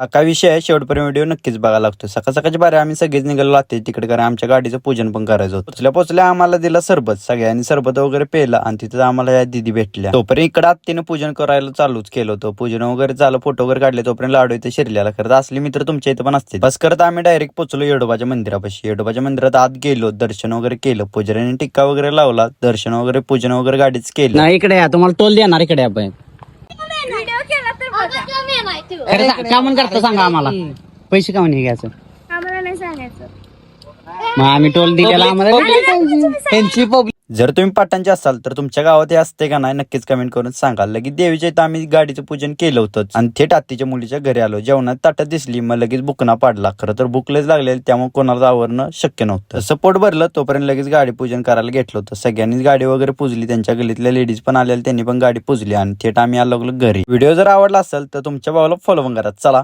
हा विषय आहे, शेवटपर्यंत व्हिडिओ नक्कीच बघायला लागतो. सकाळ सकाळची बारे आम्ही सगळेच निघालो लागते तिकडे, कारण आमच्या गाडीचं पूजन पण करायचं होतं. पोचल्या आम्हाला दिला सरबत, सगळ्यांनी सरबत वगैरे पेला आणि तिथं आम्हाला या दिदी भेटल्या. तोपर्यंत इकडे आत्तीनं पूजन करायला चालूच केलं होतं. पूजन वगैरे झालं, फोटो वगैरे काढले, तोपर्यंत लाडू इथे शिरल्याला. करत असली मित्र तुमच्या इथं पण असते. बस करत आम्ही डायरेक्ट पोचलो येडोबाच्या मंदिरापाशी. येडोबाच्या मंदिरात आत गेलो, दर्शन वगैरे केलं, पुजाऱ्याने टिक्का वगैरे लावला, दर्शन वगैरे पूजन वगैरे गाडीच केलं. नाही इकडे या, तुम्हाला टोल देणार इकडे आपण. का म्हणून करता सांगा आम्हाला, पैसे का म्हणून घ्यायचं आम्हाला नाही सांगायचं. मग आम्ही टोल दिलेला आम्हाला त्यांची पब्लिक. जर तुम्ही पाटणचे असाल तर तुमच्या गावात हे असते का नाही नक्कीच कमेंट करून सांगा. लगेच देवीच्या इथं आम्ही गाडीचं पूजन केलं होतं आणि थेट आत्तीच्या मुलीच्या घरी आलो. जेवणात ताटात दिसली, मग लगेच बुकना पाडला. खरं तर भूकलेच लागलेली, त्यामुळे कोणाला आवरणं शक्य नव्हतं. सपोर्ट भरलं, तोपर्यंत लगेच गाडी पूजन करायला घेतलं होतं. सगळ्यांनीच गाडी वगैरे पुजली, त्यांच्या गलीतल्या लेडीज पण आलेल्या, त्यांनी पण गाडी पुजली आणि थेट आम्ही आलो घरी. व्हिडिओ जर आवडला असेल तर तुमच्या भावाला फॉलो पण करा. चला.